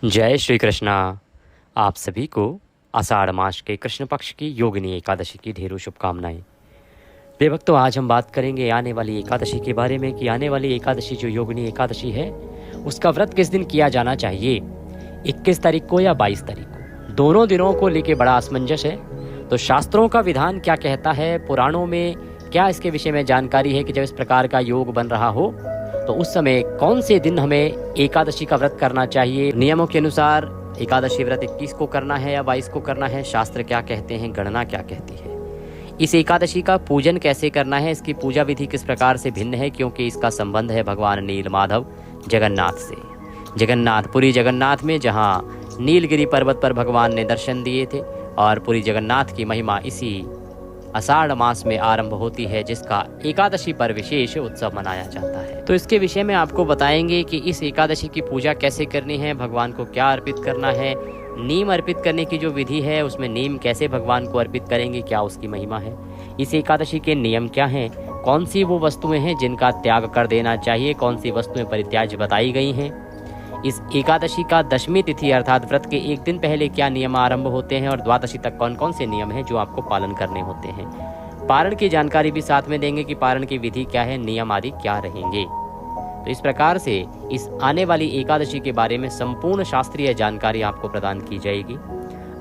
जय श्री कृष्णा। आप सभी को आषाढ़ मास के कृष्ण पक्ष की योगिनी एकादशी की ढेरों शुभकामनाएं। प्रिय भक्तों, आज हम बात करेंगे आने वाली एकादशी के बारे में कि आने वाली एकादशी जो योगिनी एकादशी है उसका व्रत किस दिन किया जाना चाहिए, 21 तारीख को या 22 तारीख को। दोनों दिनों को लेके बड़ा असमंजस है। तो शास्त्रों का विधान क्या कहता है, पुराणों में क्या इसके विषय में जानकारी है कि जब इस प्रकार का योग बन रहा हो तो उस समय कौन से दिन हमें एकादशी का व्रत करना चाहिए। नियमों के अनुसार एकादशी व्रत 21 को करना है या 22 को करना है, शास्त्र क्या कहते हैं, गणना क्या कहती है, इस एकादशी का पूजन कैसे करना है, इसकी पूजा विधि किस प्रकार से भिन्न है, क्योंकि इसका संबंध है भगवान नीलमाधव जगन्नाथ से। जगन्नाथ, पुरी जगन्नाथ में जहाँ नीलगिरी पर्वत पर भगवान ने दर्शन दिए थे, और पुरी जगन्नाथ की महिमा इसी आषाढ़ मास में आरंभ होती है, जिसका एकादशी पर विशेष उत्सव मनाया जाता है। तो इसके विषय में आपको बताएंगे कि इस एकादशी की पूजा कैसे करनी है, भगवान को क्या अर्पित करना है, नीम अर्पित करने की जो विधि है उसमें नीम कैसे भगवान को अर्पित करेंगे, क्या उसकी महिमा है, इस एकादशी के नियम क्या हैं, कौन सी वो वस्तुएं हैं जिनका त्याग कर देना चाहिए, कौन सी वस्तुएं परित्याज्य बताई गई हैं, इस एकादशी का दशमी तिथि अर्थात व्रत के एक दिन पहले क्या नियम आरंभ होते हैं, और द्वादशी तक कौन कौन से नियम हैं जो आपको पालन करने होते हैं। पारण की जानकारी भी साथ में देंगे कि पारण की विधि क्या है, नियम आदि क्या रहेंगे। तो इस प्रकार से इस आने वाली एकादशी के बारे में संपूर्ण शास्त्रीय जानकारी आपको प्रदान की जाएगी।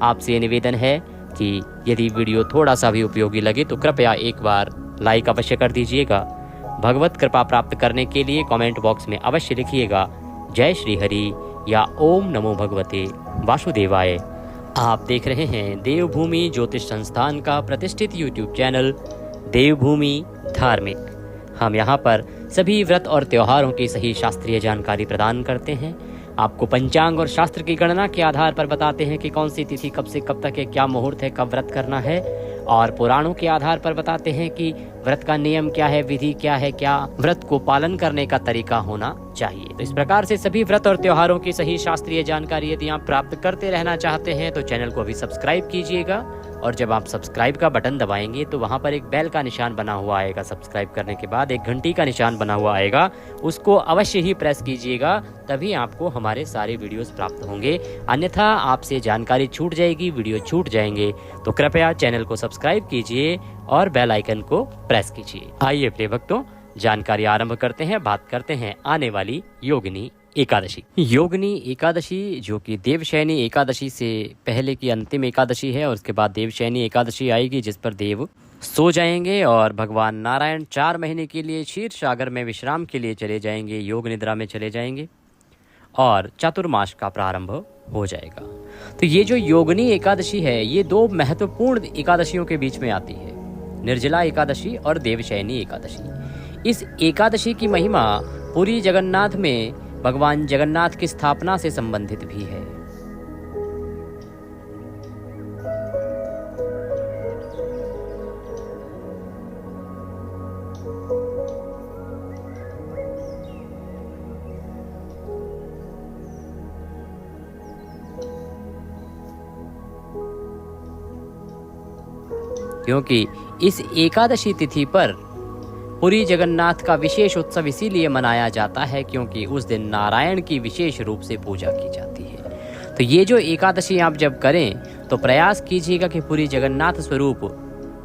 आपसे निवेदन है कि यदि वीडियो थोड़ा सा भी उपयोगी लगे तो कृपया एक बार लाइक अवश्य कर दीजिएगा। भगवत कृपा प्राप्त करने के लिए कमेंट बॉक्स में अवश्य लिखिएगा जय श्री हरि या ओम नमो भगवते वासुदेवाय। आप देख रहे हैं देवभूमि ज्योतिष संस्थान का प्रतिष्ठित यूट्यूब चैनल देवभूमि धार्मिक। हम यहाँ पर सभी व्रत और त्योहारों की सही शास्त्रीय जानकारी प्रदान करते हैं। आपको पंचांग और शास्त्र की गणना के आधार पर बताते हैं कि कौन सी तिथि कब से कब तक है, क्या मुहूर्त है, कब व्रत करना है, और पुराणों के आधार पर बताते हैं कि व्रत का नियम क्या है, विधि क्या है, क्या व्रत को पालन करने का तरीका होना चाहिए। तो इस प्रकार से सभी व्रत और त्योहारों की सही शास्त्रीय जानकारी यदि आप प्राप्त करते रहना चाहते हैं तो चैनल को अभी सब्सक्राइब कीजिएगा, और जब आप सब्सक्राइब का बटन दबाएंगे तो वहां पर एक बेल का निशान बना हुआ आएगा। सब्सक्राइब करने के बाद एक घंटी का निशान बना हुआ आएगा, उसको अवश्य ही प्रेस कीजिएगा, तभी आपको हमारे सारे वीडियोस प्राप्त होंगे। अन्यथा आपसे जानकारी छूट जाएगी, वीडियो छूट जाएंगे। तो कृपया चैनल को सब्सक्राइब कीजिए और बेल आइकन को प्रेस कीजिए। आइए प्रिय भक्तों, जानकारी आरंभ करते हैं। बात करते हैं आने वाली योगिनी एकादशी। योगिनी एकादशी जो कि देवशयनी एकादशी से पहले की अंतिम एकादशी है, और उसके बाद देवशयनी एकादशी आएगी जिस पर देव सो जाएंगे और भगवान नारायण 4 महीने के लिए क्षीर सागर में विश्राम के लिए चले जाएंगे, योग निद्रा में चले जाएंगे, और चातुर्मास का प्रारंभ हो जाएगा। तो ये जो योगिनी एकादशी है ये 2 महत्वपूर्ण एकादशियों के बीच में आती है, निर्जला एकादशी और देवशयनी एकादशी। इस एकादशी की महिमा पुरी जगन्नाथ में भगवान जगन्नाथ की स्थापना से संबंधित भी है। क्योंकि इस एकादशी तिथि पर पुरी जगन्नाथ का विशेष उत्सव इसीलिए मनाया जाता है क्योंकि उस दिन नारायण की विशेष रूप से पूजा की जाती है। तो ये जो एकादशी आप जब करें तो प्रयास कीजिएगा कि पुरी जगन्नाथ स्वरूप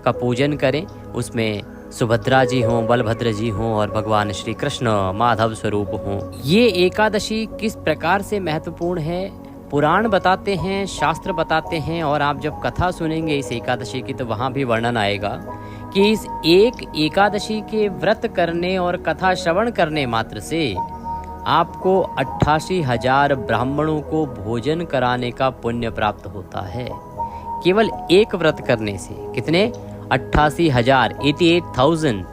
का पूजन करें, उसमें सुभद्रा जी हों, बलभद्र जी हों, और भगवान श्री कृष्ण माधव स्वरूप हों। ये एकादशी किस प्रकार से महत्वपूर्ण है पुराण बताते हैं, शास्त्र बताते हैं, और आप जब कथा सुनेंगे इस एकादशी की तो वहाँ भी वर्णन आएगा कि इस एक एकादशी के व्रत करने और कथा श्रवण करने मात्र से आपको 88,000 ब्राह्मणों को भोजन कराने का पुण्य प्राप्त होता है। केवल एक व्रत करने से कितने 88,000 88,000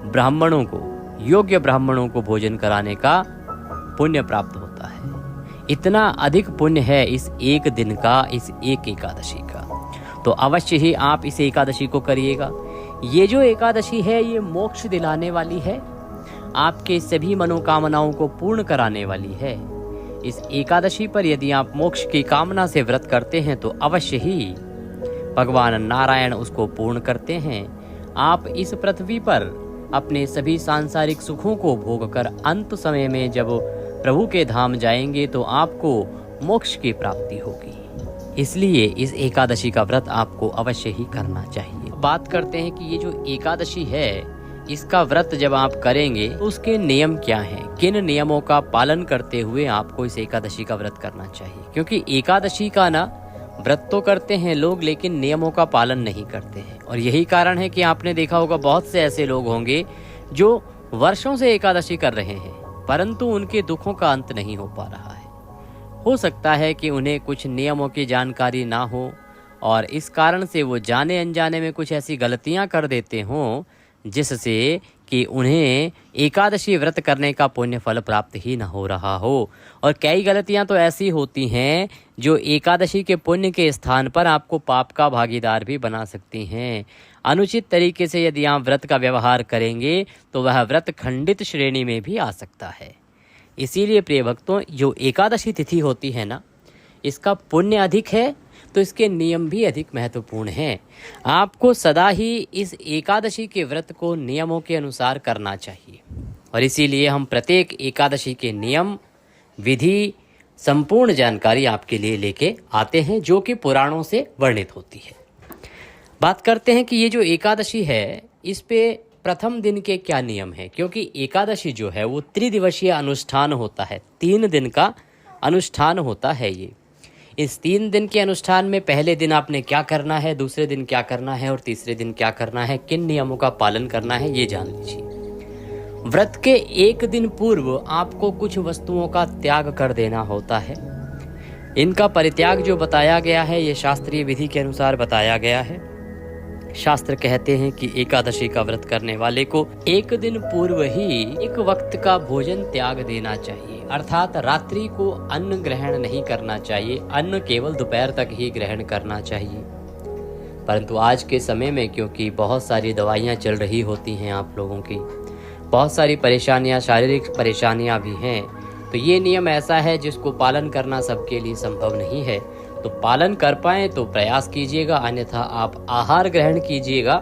ब्राह्मणों को, योग्य ब्राह्मणों को भोजन कराने का पुण्य प्राप्त होता है। इतना अधिक पुण्य है इस एक दिन का, इस एक एकादशी का। तो अवश्य ही आप इस एकादशी को करिएगा। ये जो एकादशी है ये मोक्ष दिलाने वाली है, आपके सभी मनोकामनाओं को पूर्ण कराने वाली है। इस एकादशी पर यदि आप मोक्ष की कामना से व्रत करते हैं तो अवश्य ही भगवान नारायण उसको पूर्ण करते हैं। आप इस पृथ्वी पर अपने सभी सांसारिक सुखों को भोग कर अंत समय में जब प्रभु के धाम जाएंगे तो आपको मोक्ष की प्राप्ति होगी। इसलिए इस एकादशी का व्रत आपको अवश्य ही करना चाहिए। बात करते हैं कि ये जो एकादशी है, इसका व्रत जब आप करेंगे तो उसके नियम क्या हैं, किन नियमों का पालन करते हुए आपको इस एकादशी का व्रत करना चाहिए। क्योंकि एकादशी का ना व्रत तो करते हैं लोग, लेकिन नियमों का पालन नहीं करते हैं। और यही कारण है कि आपने देखा होगा बहुत से ऐसे लोग होंगे जो वर्षों से एकादशी कर रहे हैं, परंतु उनके दुखों का अंत नहीं हो पा रहा है। हो सकता है कि उन्हें कुछ नियमों की जानकारी ना हो और इस कारण से वो जाने अनजाने में कुछ ऐसी गलतियां कर देते हों जिससे कि उन्हें एकादशी व्रत करने का पुण्य फल प्राप्त ही न हो रहा हो। और कई गलतियां तो ऐसी होती हैं जो एकादशी के पुण्य के स्थान पर आपको पाप का भागीदार भी बना सकती हैं। अनुचित तरीके से यदि आप व्रत का व्यवहार करेंगे तो वह व्रत खंडित श्रेणी में भी आ सकता है। इसीलिए प्रिय भक्तों, जो एकादशी तिथि होती है ना, इसका पुण्य अधिक है तो इसके नियम भी अधिक महत्वपूर्ण हैं। आपको सदा ही इस एकादशी के व्रत को नियमों के अनुसार करना चाहिए और इसीलिए हम प्रत्येक एकादशी के नियम, विधि, संपूर्ण जानकारी आपके लिए लेके आते हैं जो कि पुराणों से वर्णित होती है। बात करते हैं कि ये जो एकादशी है, इस पे प्रथम दिन के क्या नियम हैं। क्योंकि एकादशी जो है वो त्रिदिवसीय अनुष्ठान होता है, 3 दिन का अनुष्ठान होता है ये। इस 3 दिन के अनुष्ठान में पहले दिन आपने क्या करना है, दूसरे दिन क्या करना है और तीसरे दिन क्या करना है, किन नियमों का पालन करना है, ये जान लीजिए। व्रत के 1 दिन पूर्व आपको कुछ वस्तुओं का त्याग कर देना होता है। इनका परित्याग जो बताया गया है ये शास्त्रीय विधि के अनुसार बताया गया है। शास्त्र कहते हैं कि एकादशी का व्रत करने वाले को 1 दिन पूर्व ही 1 वक्त का भोजन त्याग देना चाहिए, अर्थात रात्रि को अन्न ग्रहण नहीं करना चाहिए। अन्न केवल दोपहर तक ही ग्रहण करना चाहिए। परंतु आज के समय में क्योंकि बहुत सारी दवाइयाँ चल रही होती हैं आप लोगों की, बहुत सारी परेशानियाँ, शारीरिक परेशानियाँ भी हैं, तो ये नियम ऐसा है जिसको पालन करना सबके लिए संभव नहीं है। तो पालन कर पाएं तो प्रयास कीजिएगा, अन्यथा आप आहार ग्रहण कीजिएगा,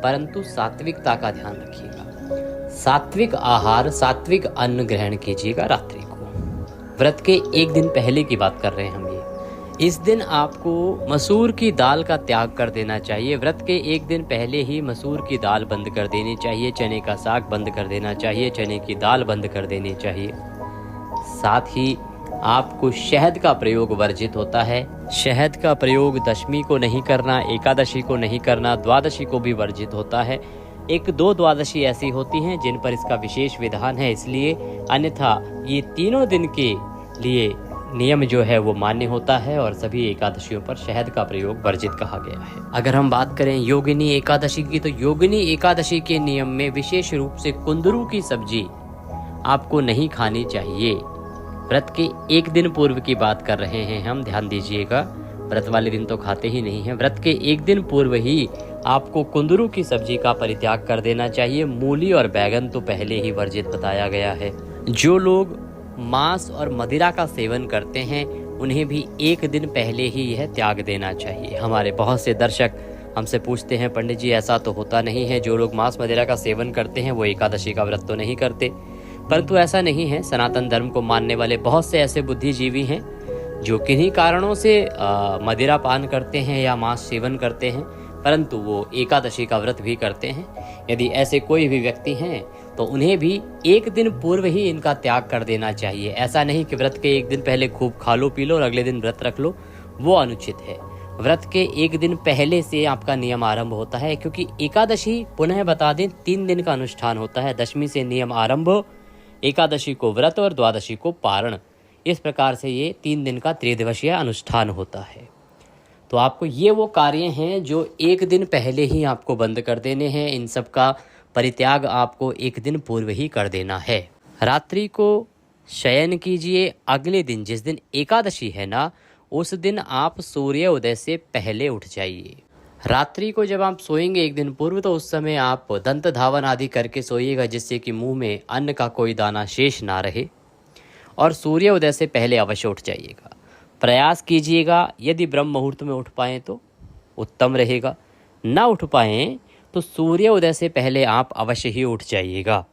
परंतु सात्विकता का ध्यान रखिएगा। सात्विक आहार, सात्विक अन्न ग्रहण कीजिएगा रात्रि को। व्रत के 1 दिन पहले की बात कर रहे हैं हम ये। इस दिन आपको मसूर की दाल का त्याग कर देना चाहिए। व्रत के 1 दिन पहले ही मसूर की दाल बंद कर देनी चाहिए, चने का साग बंद कर देना चाहिए, चने की दाल बंद कर देनी चाहिए। साथ ही आपको शहद का प्रयोग वर्जित होता है। शहद का प्रयोग दशमी को नहीं करना, एकादशी को नहीं करना, द्वादशी को भी वर्जित होता है। 1-2 द्वादशी ऐसी होती हैं जिन पर इसका विशेष विधान है, इसलिए, अन्यथा ये तीनों दिन के लिए नियम जो है वो मान्य होता है और सभी एकादशियों पर शहद का प्रयोग वर्जित कहा गया है। अगर हम बात करें योगिनी एकादशी की, तो योगिनी एकादशी के नियम में विशेष रूप से कुंदरू की सब्जी आपको नहीं खानी चाहिए। व्रत के 1 दिन पूर्व की बात कर रहे हैं हम, ध्यान दीजिएगा। व्रत वाले दिन तो खाते ही नहीं हैं। व्रत के 1 दिन पूर्व ही आपको कुंदरू की सब्जी का परित्याग कर देना चाहिए। मूली और बैगन तो पहले ही वर्जित बताया गया है। जो लोग मांस और मदिरा का सेवन करते हैं उन्हें भी 1 दिन पहले ही यह त्याग देना चाहिए। हमारे बहुत से दर्शक हमसे पूछते हैं, पंडित जी ऐसा तो होता नहीं है, जो लोग मांस मदिरा का सेवन करते हैं वो एकादशी का व्रत तो नहीं करते। परंतु ऐसा नहीं है। सनातन धर्म को मानने वाले बहुत से ऐसे बुद्धिजीवी हैं जो किन्हीं कारणों से मदिरा पान करते हैं या मांस सेवन करते हैं, परंतु वो एकादशी का व्रत भी करते हैं। यदि ऐसे कोई भी व्यक्ति हैं तो उन्हें भी 1 दिन पूर्व ही इनका त्याग कर देना चाहिए। ऐसा नहीं कि व्रत के 1 दिन पहले खूब खा लो पी लो और अगले दिन व्रत रख लो, वो अनुचित है। व्रत के 1 दिन पहले से आपका नियम आरंभ होता है, क्योंकि एकादशी, पुनः बता दें, 3 दिन का अनुष्ठान होता है। दशमी से नियम आरंभ, एकादशी को व्रत और द्वादशी को पारण। इस प्रकार से ये 3 दिन का त्रिदिवसीय अनुष्ठान होता है। तो आपको ये वो कार्य हैं जो 1 दिन पहले ही आपको बंद कर देने हैं। इन सब का परित्याग आपको 1 दिन पूर्व ही कर देना है। रात्रि को शयन कीजिए। अगले दिन, जिस दिन एकादशी है ना, उस दिन आप सूर्य उदय से पहले उठ जाइए। रात्रि को जब आप सोएंगे 1 दिन पूर्व, तो उस समय आप दंत धावन आदि करके सोइएगा, जिससे कि मुंह में अन्न का कोई दाना शेष ना रहे, और सूर्य उदय से पहले अवश्य उठ जाइएगा। प्रयास कीजिएगा, यदि ब्रह्म मुहूर्त में उठ पाएँ तो उत्तम रहेगा, ना उठ पाएँ तो सूर्य उदय से पहले आप अवश्य ही उठ जाइएगा।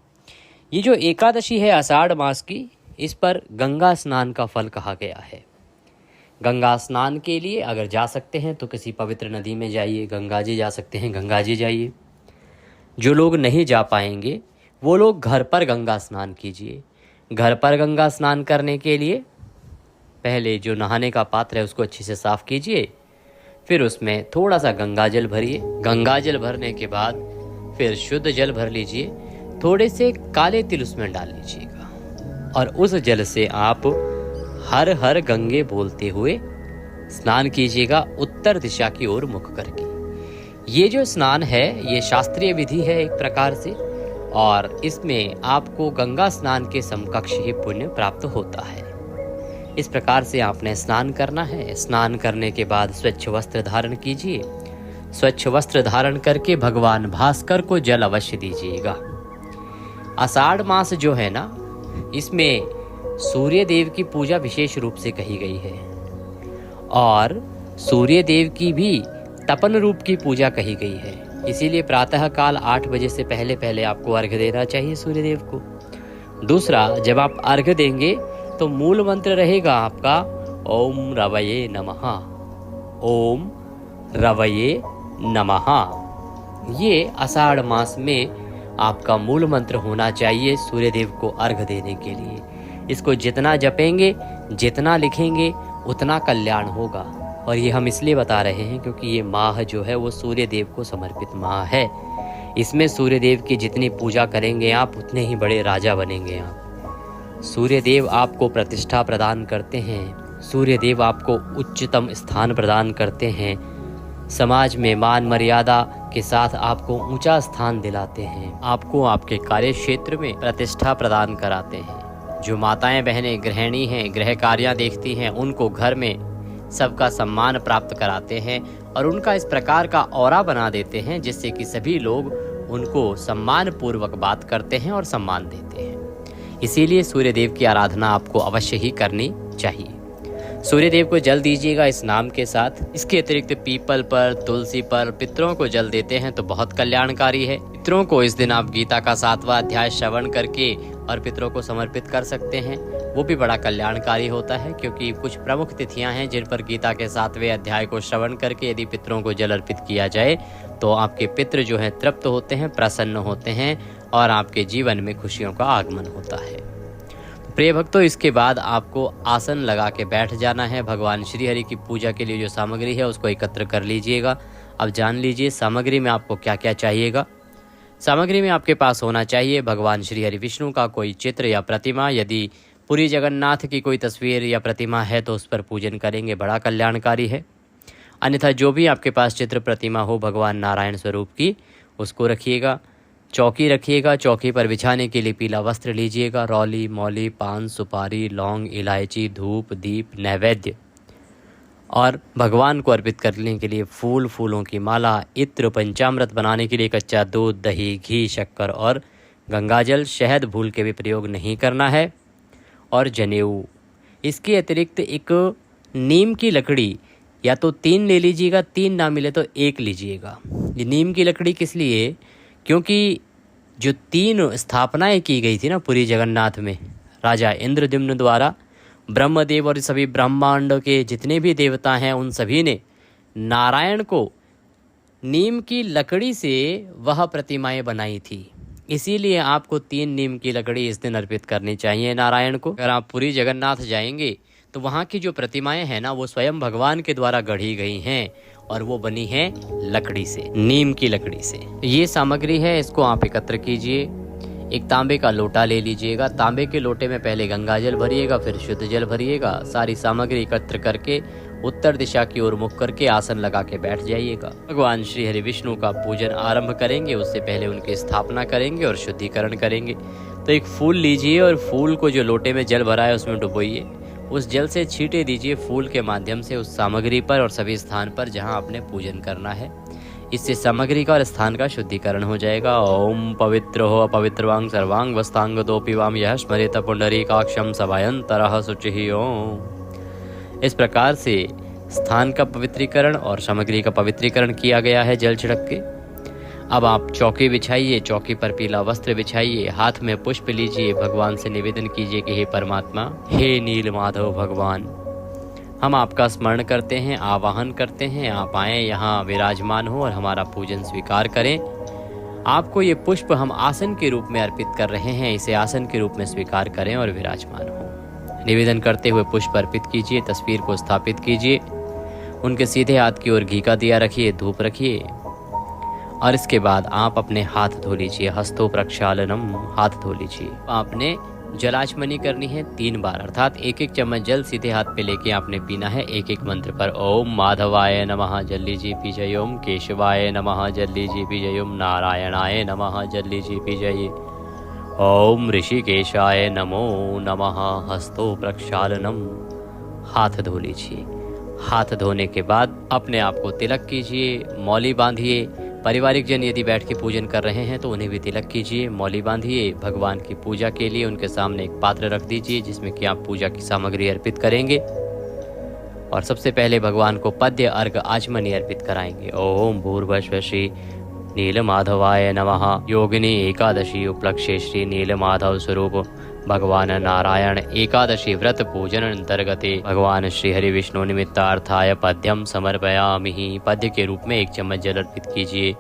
ये जो एकादशी है आषाढ़ मास की, इस पर गंगा स्नान का फल कहा गया है। गंगा स्नान के लिए अगर जा सकते हैं तो किसी पवित्र नदी में जाइए, गंगा जी जा सकते हैं गंगा जी जाइए। जो लोग नहीं जा पाएंगे वो लोग घर पर गंगा स्नान कीजिए। घर पर गंगा स्नान करने के लिए पहले जो नहाने का पात्र है उसको अच्छे से साफ़ कीजिए, फिर उसमें थोड़ा सा गंगा जल भरिए। गंगा जल भरने के बाद फिर शुद्ध जल भर लीजिए, थोड़े से काले तिल उसमें डाल लीजिएगा और उस जल से आप हर हर गंगे बोलते हुए स्नान कीजिएगा उत्तर दिशा की ओर मुख करके। ये जो स्नान है ये शास्त्रीय विधि है एक प्रकार से, और इसमें आपको गंगा स्नान के समकक्ष ही पुण्य प्राप्त होता है। इस प्रकार से आपने स्नान करना है। स्नान करने के बाद स्वच्छ वस्त्र धारण कीजिए। स्वच्छ वस्त्र धारण करके भगवान भास्कर को जल अवश्य दीजिएगा। आषाढ़ मास जो है ना, इसमें सूर्य देव की पूजा विशेष रूप से कही गई है और सूर्य देव की भी तपन रूप की पूजा कही गई है। इसीलिए प्रातः काल 8 बजे से पहले पहले आपको अर्घ्य देना चाहिए सूर्य देव को। दूसरा, जब आप अर्घ्य देंगे तो मूल मंत्र रहेगा आपका ओम रवये नमः, ओम रवये नमः। ये आषाढ़ मास में आपका मूल मंत्र होना चाहिए सूर्य देव को अर्घ्य देने के लिए। इसको जितना जपेंगे, जितना लिखेंगे, उतना कल्याण होगा। और ये हम इसलिए बता रहे हैं क्योंकि ये माह जो है वो सूर्य देव को समर्पित माह है। इसमें सूर्य देव की जितनी पूजा करेंगे आप, उतने ही बड़े राजा बनेंगे आप। सूर्य देव आपको प्रतिष्ठा प्रदान करते हैं, सूर्य देव आपको उच्चतम स्थान प्रदान करते हैं, समाज में मान मर्यादा के साथ आपको ऊंचा स्थान दिलाते हैं, आपको आपके कार्य क्षेत्र में प्रतिष्ठा प्रदान कराते हैं। जो माताएं बहनें गृहिणी हैं, गृह कार्य देखती हैं, उनको घर में सबका सम्मान प्राप्त कराते हैं और उनका इस प्रकार का ऑरा बना देते हैं जिससे कि सभी लोग उनको सम्मान पूर्वक बात करते हैं और सम्मान देते हैं। इसीलिए सूर्य देव की आराधना आपको अवश्य ही करनी चाहिए। सूर्य देव को जल दीजिएगा इस नाम के साथ। इसके अतिरिक्त पीपल पर, तुलसी पर पितरों को जल देते हैं तो बहुत कल्याणकारी है। पितरों को इस दिन आप गीता का 7वां अध्याय श्रवण करके और पितरों को समर्पित कर सकते हैं, वो भी बड़ा कल्याणकारी होता है। क्योंकि कुछ प्रमुख तिथियां हैं जिन पर गीता के 7वें अध्याय को श्रवण करके यदि पितरों को जल अर्पित किया जाए तो आपके पितृ जो हैं तृप्त होते हैं, प्रसन्न होते हैं और आपके जीवन में खुशियों का आगमन होता है। प्रिय भक्तों, इसके बाद आपको आसन लगा के बैठ जाना है। भगवान श्री हरि की पूजा के लिए जो सामग्री है उसको एकत्र कर लीजिएगा। अब जान लीजिए सामग्री में आपको क्या क्या चाहिएगा। सामग्री में आपके पास होना चाहिए भगवान श्री हरि विष्णु का कोई चित्र या प्रतिमा। यदि पुरी जगन्नाथ की कोई तस्वीर या प्रतिमा है तो उस पर पूजन करेंगे, बड़ा कल्याणकारी है। अन्यथा जो भी आपके पास चित्र प्रतिमा हो भगवान नारायण स्वरूप की, उसको रखिएगा। चौकी रखिएगा, चौकी पर बिछाने के लिए पीला वस्त्र लीजिएगा। रौली, मौली, पान, सुपारी, लौंग, इलायची, धूप, दीप, नैवेद्य और भगवान को अर्पित करने के लिए फूल, फूलों की माला, इत्र, पंचामृत बनाने के लिए कच्चा दूध, दही, घी, शक्कर और गंगाजल। शहद भूल के भी प्रयोग नहीं करना है। और जनेऊ। इसके अतिरिक्त एक नीम की लकड़ी या तो 3 ले लीजिएगा, 3 ना मिले तो 1 लीजिएगा। ये नीम की लकड़ी किस लिए? क्योंकि जो 3 स्थापनाएं की गई थी ना पुरी जगन्नाथ में राजा इंद्रद्युम्न द्वारा, ब्रह्मदेव और सभी ब्रह्मांड के जितने भी देवता हैं उन सभी ने नारायण को नीम की लकड़ी से वह प्रतिमाएं बनाई थी। इसीलिए आपको 3 नीम की लकड़ी इस दिन अर्पित करनी चाहिए नारायण को। अगर आप पुरी जगन्नाथ जाएंगे तो वहाँ की जो प्रतिमाएं हैं ना वो स्वयं भगवान के द्वारा गढ़ी गई हैं और वो बनी है लकड़ी से, नीम की लकड़ी से। ये सामग्री है, इसको आप एकत्र कीजिए। एक तांबे का लोटा ले लीजिएगा। तांबे के लोटे में पहले गंगा जल भरिएगा, फिर शुद्ध जल भरिएगा। सारी सामग्री एकत्र करके उत्तर दिशा की ओर मुख करके आसन लगा के बैठ जाइएगा। भगवान श्री हरि विष्णु का पूजन आरंभ करेंगे, उससे पहले उनकी स्थापना करेंगे और शुद्धिकरण करेंगे। तो एक फूल लीजिए और फूल को जो लोटे में जल भरा है उसमें डुबोइए। उस जल से छींटे दीजिए फूल के माध्यम से उस सामग्री पर और सभी स्थान पर जहां आपने पूजन करना है। इससे सामग्री का और स्थान का शुद्धिकरण हो जाएगा। ओम पवित्र हो अपवित्रवांग सर्वांग वस्तांग दोपिवाम यह स्मरेत पुंडरीकाक्षम सभायंतरः शुचिः ओम। इस प्रकार से स्थान का पवित्रीकरण और सामग्री का पवित्रीकरण किया गया है जल छिड़क के। अब आप चौकी बिछाइए, चौकी पर पीला वस्त्र बिछाइए, हाथ में पुष्प लीजिए, भगवान से निवेदन कीजिए कि हे परमात्मा, हे नील माधव भगवान, हम आपका स्मरण करते हैं, आवाहन करते हैं, आप आएँ यहाँ विराजमान हो और हमारा पूजन स्वीकार करें। आपको ये पुष्प हम आसन के रूप में अर्पित कर रहे हैं, इसे आसन के रूप में स्वीकार करें और विराजमान हो। निवेदन करते हुए पुष्प अर्पित कीजिए, तस्वीर को स्थापित कीजिए, उनके सीधे हाथ की ओर घी का दिया रखिए, धूप रखिए और इसके बाद आप अपने हाथ धो लीजिए। हस्तो प्रक्षालनम, हाथ धो लीजिए। आपने जलाचमनी करनी है 3 बार, अर्थात 1-1 चम्मच जल सीधे हाथ पे लेके आपने पीना है 1-1 मंत्र पर। ओम माधवाय नमः, जल लीजिए पीजिए। ओम केशवाय नमः, जल लीजिए पीजिए। ओम नारायणाय नमः, जल लीजिए पीजिए। ओम ऋषिकेशाय नमो नमः। हस्तो प्रक्षालनम, हाथ धो लीजिए। हाथ धोने के बाद अपने आप को तिलक कीजिए, मौली बांधिए। पारिवारिक जन यदि बैठ के पूजन कर रहे हैं तो उन्हें भी तिलक कीजिए, मौली बांधिए। भगवान की पूजा के लिए उनके सामने एक पात्र रख दीजिए जिसमें कि आप पूजा की सामग्री अर्पित करेंगे और सबसे पहले भगवान को पद्य अर्घ आचमनी अर्पित कराएंगे। ओम भूर्भुवः श्री नीलमाधवाय नमः। योगिनी एकादशी उपलक्ष्ये श्री नीलमाधव स्वरूप भगवान नारायण एकादशी व्रत पूजन अंतर्गते भगवान श्री हरि विष्णु निमित्तार्थाय पद्यम समर्पयामि। पद्य के रूप में 1 चम्मच जल अर्पित कीजिए।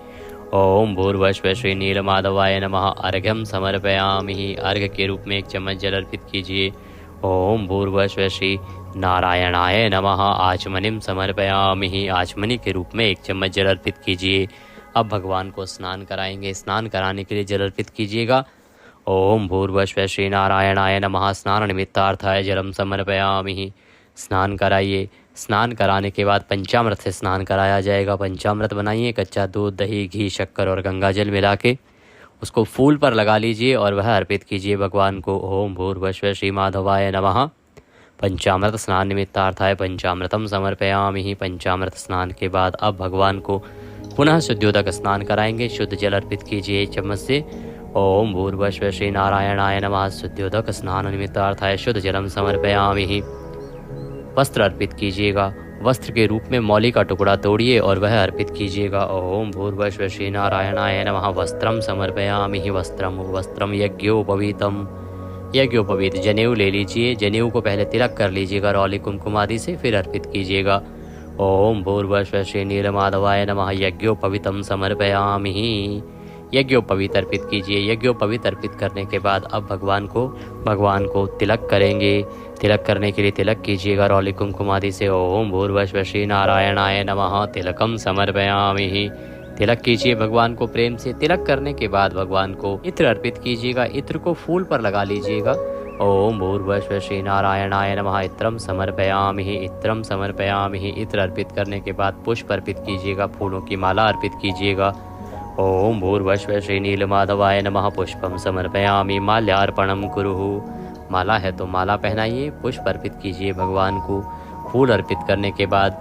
ओम भूर्भुवः श्री नीलमाधवाय नमः। अर्घ्यम समर्पयामि, अर्घ्य के रूप में 1 चम्मच जल अर्पित कीजिए। ओम भूर्भुवः श्री नारायणाय नमः। आचमनिम समर्पयामि, आचमनी के रूप में 1 चम्मच जल अर्पित कीजिए। अब भगवान को स्नान कराएंगे। स्नान कराने के लिए जल अर्पित कीजिएगा। ओम भूर्भुवः श्री नारायणाय नमः। स्नान निमित्तार्थाय जलम समर्पयामि, स्नान कराइए। स्नान कराने के बाद पंचामृत से स्नान कराया जाएगा। पंचामृत बनाइए, कच्चा दूध, दही, घी, शक्कर और गंगा जल मिला के उसको फूल पर लगा लीजिए और वह अर्पित कीजिए भगवान को। ओम भूर्भुवः श्री माधवाय नमः। पंचामृत स्नान निमित्तार्थाय पंचामृतम समर्पयामि। पंचामृत स्नान के बाद अब भगवान को पुनः शुद्धोदक स्नान कराएंगे। शुद्ध जल अर्पित कीजिए 1 चम्मच से। ओम भूर्भुवः श्री नारायणाय नमः। शुद्धोदक स्नान निमित्तार्थाय शुद्ध जलम समर्पयामि। वस्त्र अर्पित कीजिएगा। वस्त्र के रूप में मौली का टुकड़ा तोड़िए और वह अर्पित कीजिएगा। ओम भूर्भुवः श्री नारायणाय नमः। वस्त्रम समर्पयामि। वस्त्रम वस्त्रम यज्ञोपवीतम, यज्ञोपवीत जनेऊ ले लीजिए। जनेऊ को पहले तिलक कर लीजिएगा रौली कुमकुम आदि से, फिर अर्पित कीजिएगा। ओम भूर्भुवः श्री नीलमाधवाय नमः। यज्ञोपवीतम समर्पयामि, यज्ञोपवीत अर्पित कीजिए। यज्ञोपवीत अर्पित करने के बाद अब भगवान को तिलक करेंगे। तिलक करने के लिए तिलक कीजिएगा रौली कुमकुम आदि से। ओम भूर्भुवः श्री नारायणाय नमः। तिलकम समर्पयामि, तिलक कीजिए भगवान को प्रेम से। तिलक करने के बाद भगवान को इत्र अर्पित कीजिएगा। इत्र को फूल पर लगा लीजिएगा। ओम भूर्भुवः श्री नारायणाय नमः। इत्रम समर्पयामि, इत्रम समर्पयामि। इत्र अर्पित करने के बाद पुष्प अर्पित कीजिएगा, फूलों की माला अर्पित कीजिएगा। ओम भूर्भुवः श्री नीलमाधवाय नमः। पुष्पम समर्पयामि, माल्यार्पणम कुरुः। माला है तो माला पहनाइए। पुष्प अर्पित कीजिए भगवान को। फूल अर्पित करने के बाद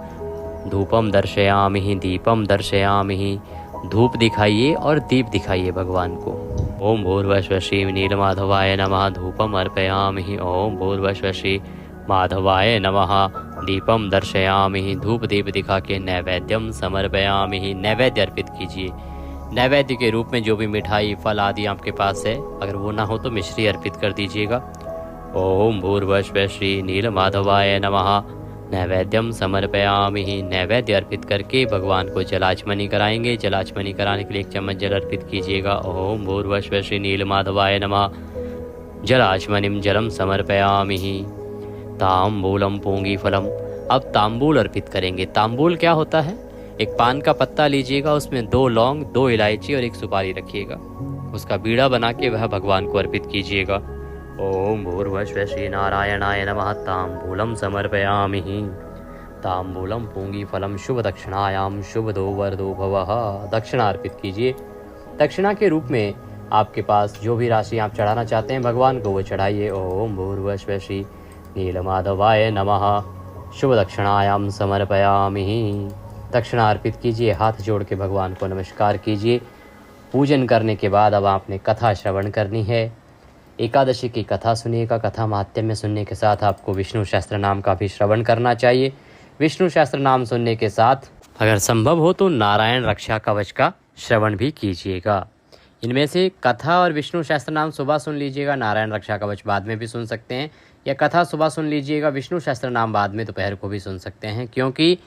धूपम दर्शयामि, दीपम दर्शयामि। धूप दिखाइए और दीप दिखाइए भगवान को। ओम भूर्भुवः श्री नीलमाधवाय नमः। धूपम अर्पयामि। ओम भूर्भुवः श्री माधवाय नमः। दीपम दर्शयामि, धूप दीप दिखा के नैवेद्यम समर्पयामि। नैवेद्य अर्पित कीजिए। नैवेद्य के रूप में जो भी मिठाई, फल आदि आपके पास है, अगर वो ना हो तो मिश्री अर्पित कर दीजिएगा। ओम भूर्भुवः श्री नीलमाधवाय नमः। नैवेद्यम समर्पयामि। नैवेद्य अर्पित करके भगवान को जलाचमनी कराएंगे। जलाचमनी कराने के लिए 1 चम्मच जल अर्पित कीजिएगा। ओम भूर्भुवः श्री नीलमाधवाय नमः। जलाचमनिम जलम समर्पयामि। तांबूलम पूंगी फलम। अब तांबूल अर्पित करेंगे। तांबूल क्या होता है? एक पान का पत्ता लीजिएगा, उसमें 2 लौंग, 2 इलायची और 1 सुपारी रखिएगा। उसका बीड़ा बना के वह भगवान को अर्पित कीजिएगा। ओम भूर्भुवः श्री नारायणाय नमः। तांबूलम समर्पयामि। तांबूलम पूंगी फलम शुभ दक्षिणायाम शुभ दो वरदो भवः। दक्षिणा अर्पित कीजिए। दक्षिणा के रूप में आपके पास जो भी राशि आप चढ़ाना चाहते हैं भगवान को वो चढ़ाइए। ओम भूर्भुवः श्री नीलमाधवाय नमः। शुभ दक्षिणायाम समर्पयामि। दक्षिणा अर्पित कीजिए। हाथ जोड़ के भगवान को नमस्कार कीजिए। पूजन करने के बाद अब आपने कथा श्रवण करनी है। एकादशी की कथा सुनिएगा। कथा महात्म्य सुनने के साथ आपको विष्णु सहस्त्र नाम का भी श्रवण करना चाहिए। विष्णु सहस्त्र नाम सुनने के साथ अगर संभव हो तो नारायण रक्षा कवच का श्रवण भी कीजिएगा। इनमें से कथा और विष्णु सहस्त्र नाम सुबह सुन लीजिएगा, नारायण रक्षा कवच बाद में भी सुन सकते हैं। या कथा सुबह सुन लीजिएगा, विष्णु सहस्त्र नाम बाद में दोपहर को भी सुन सकते हैं, क्योंकि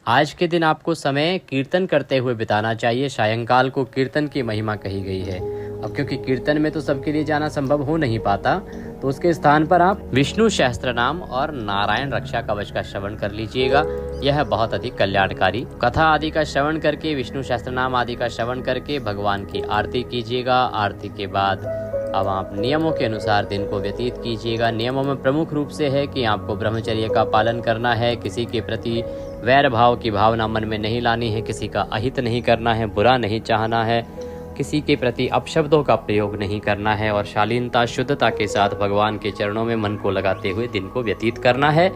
आज के दिन आपको समय कीर्तन करते हुए बिताना चाहिए। सायंकाल को कीर्तन की महिमा कही गई है। अब क्योंकि कीर्तन में तो सबके लिए जाना संभव हो नहीं पाता, तो उसके स्थान पर आप विष्णु सहस्त्र नाम और नारायण रक्षा कवच का श्रवण कर लीजिएगा। यह बहुत अधिक कल्याणकारी। कथा आदि का श्रवण करके, विष्णु सहस्त्र नाम आदि का श्रवण करके भगवान की आरती कीजिएगा। आरती के बाद अब आप नियमों के अनुसार दिन को व्यतीत कीजिएगा। नियमों में प्रमुख रूप से है कि आपको ब्रह्मचर्य का पालन करना है, किसी के प्रति वैर भाव की भावना मन में नहीं लानी है, किसी का अहित नहीं करना है, बुरा नहीं चाहना है, किसी के प्रति अपशब्दों का प्रयोग नहीं करना है और शालीनता शुद्धता के साथ भगवान के चरणों में मन को लगाते हुए दिन को व्यतीत करना है।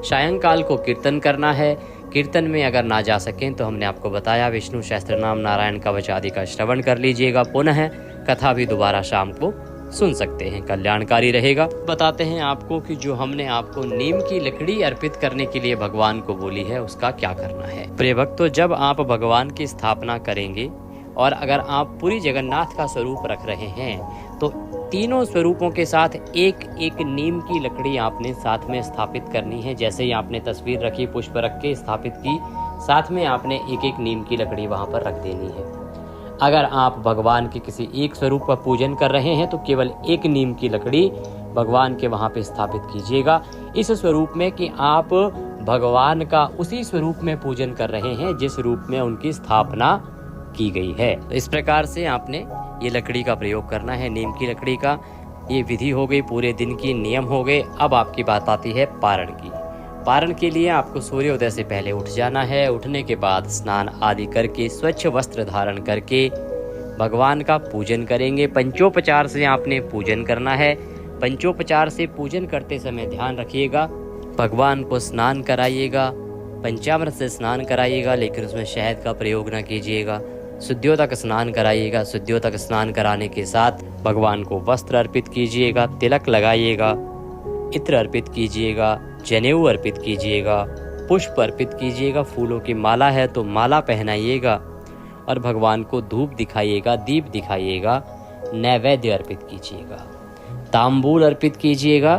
सायंकाल को कीर्तन करना है। कीर्तन में अगर ना जा सकें तो हमने आपको बताया विष्णु सहस्त्र नाम, नारायण कवच आदि का श्रवण कर लीजिएगा। पुनः कथा भी दोबारा शाम को सुन सकते हैं, कल्याणकारी रहेगा। बताते हैं आपको कि जो हमने आपको नीम की लकड़ी अर्पित करने के लिए भगवान को बोली है, उसका क्या करना है। प्रिय भक्तों, जब आप भगवान की स्थापना करेंगे और अगर आप पूरी जगन्नाथ का स्वरूप रख रहे हैं तो तीनों स्वरूपों के साथ एक एक नीम की लकड़ी आपने साथ में स्थापित करनी है। जैसे ही आपने तस्वीर रखी, पुष्प रख के स्थापित की, साथ में आपने एक एक नीम की लकड़ी वहां पर रख देनी है। अगर आप भगवान के किसी एक स्वरूप का पूजन कर रहे हैं तो केवल एक नीम की लकड़ी भगवान के वहां पे स्थापित कीजिएगा, इस स्वरूप में कि आप भगवान का उसी स्वरूप में पूजन कर रहे हैं जिस रूप में उनकी स्थापना की गई है। तो इस प्रकार से आपने ये लकड़ी का प्रयोग करना है, नीम की लकड़ी का। ये विधि हो गई, पूरे दिन की नियम हो गए। अब आपकी बात आती है पारण की। पारण के लिए आपको सूर्योदय से पहले उठ जाना है। उठने के बाद स्नान आदि करके, स्वच्छ वस्त्र धारण करके भगवान का पूजन करेंगे। पंचोपचार से आपने पूजन करना है। पंचोपचार से पूजन करते समय ध्यान रखिएगा, भगवान को स्नान कराइएगा, पंचामृत से स्नान कराइएगा, लेकिन उसमें शहद का प्रयोग न कीजिएगा। शुद्धियोतक स्नान कराइएगा। शुद्धियोतक स्नान कराने के साथ भगवान को वस्त्र अर्पित कीजिएगा, तिलक लगाइएगा, इत्र अर्पित कीजिएगा, जनेऊ अर्पित कीजिएगा, पुष्प अर्पित कीजिएगा। फूलों की माला है तो माला पहनाइएगा और भगवान को धूप दिखाइएगा, दीप दिखाइएगा, नैवेद्य अर्पित कीजिएगा, तांबूल अर्पित कीजिएगा।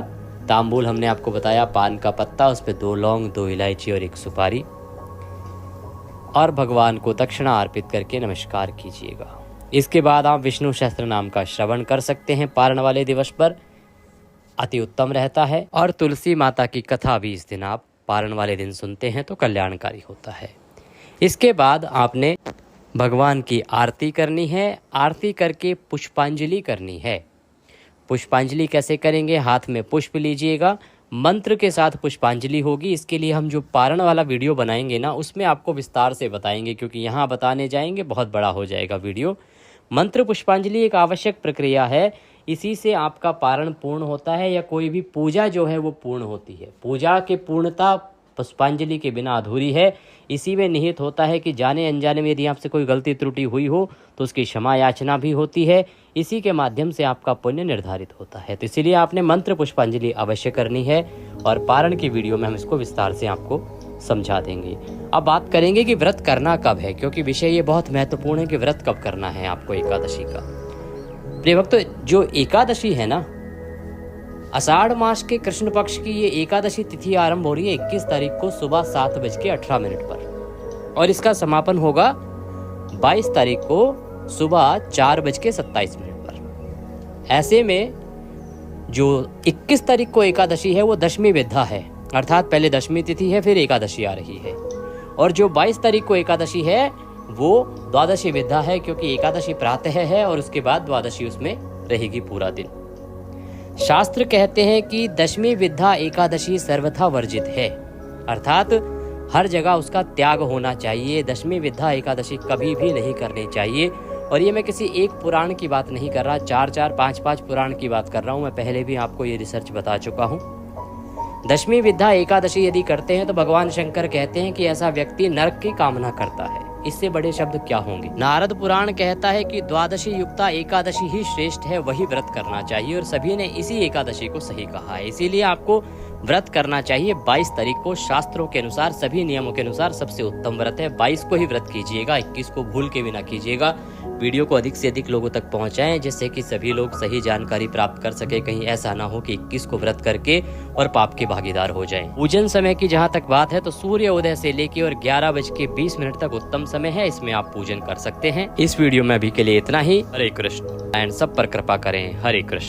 तांबूल हमने आपको बताया, पान का पत्ता, उस पर 2 लौंग, 2 इलायची और 1 सुपारी, और भगवान को दक्षिणा अर्पित करके नमस्कार कीजिएगा। इसके बाद आप विष्णु सहस्त्र नाम का श्रवण कर सकते हैं पारण वाले दिवस पर, अति उत्तम रहता है। और तुलसी माता की कथा भी इस दिन आप पारण वाले दिन सुनते हैं तो कल्याणकारी होता है। इसके बाद आपने भगवान की आरती करनी है। आरती करके पुष्पांजलि करनी है। पुष्पांजलि कैसे करेंगे? हाथ में पुष्प लीजिएगा, मंत्र के साथ पुष्पांजलि होगी। इसके लिए हम जो पारण वाला वीडियो बनाएंगे ना, उसमें आपको विस्तार से बताएंगे, क्योंकि यहाँ बताने जाएंगे बहुत बड़ा हो जाएगा वीडियो। मंत्र पुष्पांजलि एक आवश्यक प्रक्रिया है। इसी से आपका पारण पूर्ण होता है, या कोई भी पूजा जो है वो पूर्ण होती है। पूजा की पूर्णता पुष्पांजलि के बिना अधूरी है। इसी में निहित होता है कि जाने अनजाने में यदि आपसे कोई गलती त्रुटि हुई हो तो उसकी क्षमा याचना भी होती है। इसी के माध्यम से आपका पुण्य निर्धारित होता है। तो इसीलिए आपने मंत्र पुष्पांजलि अवश्य करनी है, और पारण की वीडियो में हम इसको विस्तार से आपको समझा देंगे। अब बात करेंगे कि व्रत करना कब है, क्योंकि विषय ये बहुत महत्वपूर्ण है कि व्रत कब करना है आपको एकादशी का। प्रिय भक्तों, जो एकादशी है ना, आषाढ़ मास के कृष्ण पक्ष की ये एकादशी तिथि आरंभ हो रही है 21 तारीख को सुबह 7:18 पर, और इसका समापन होगा 22 तारीख को सुबह 4:27 पर। ऐसे में जो 21 तारीख को एकादशी है वो दशमी विद्या है, अर्थात पहले दशमी तिथि है फिर एकादशी आ रही है। और जो 22 तारीख को एकादशी है वो द्वादशी विद्या है, क्योंकि एकादशी प्रातः है और उसके बाद द्वादशी उसमें रहेगी पूरा दिन। शास्त्र कहते हैं कि दशमी विद्या एकादशी सर्वथा वर्जित है, अर्थात हर जगह उसका त्याग होना चाहिए। दशमी विद्या एकादशी कभी भी नहीं करनी चाहिए। और ये मैं किसी एक पुराण की बात नहीं कर रहा, 4-4, 5-5 पुराण की बात कर रहा हूँ। मैं पहले भी आपको ये रिसर्च बता चुका हूँ। दशमी विद्या एकादशी यदि करते हैं तो भगवान शंकर कहते हैं कि ऐसा व्यक्ति नरक की कामना करता है। इससे बड़े शब्द क्या होंगे। नारद पुराण कहता है कि द्वादशी युक्ता एकादशी ही श्रेष्ठ है, वही व्रत करना चाहिए, और सभी ने इसी एकादशी को सही कहा है। इसीलिए आपको व्रत करना चाहिए 22 तारीख को। शास्त्रों के अनुसार, सभी नियमों के अनुसार सबसे उत्तम व्रत है। 22 को ही व्रत कीजिएगा, 21 को भूल के भी ना कीजिएगा। वीडियो को अधिक से अधिक लोगों तक पहुंचाएं, जिससे कि सभी लोग सही जानकारी प्राप्त कर सके। कहीं ऐसा ना हो कि 21 को व्रत करके और पाप के भागीदार हो जाएं। पूजन समय की जहां तक बात है तो सूर्य उदय से लेकर और 11:20 तक उत्तम समय है, इसमें आप पूजन कर सकते हैं। इस वीडियो में अभी के लिए इतना ही। हरे कृष्ण एंड सब पर कृपा करें। हरे कृष्ण।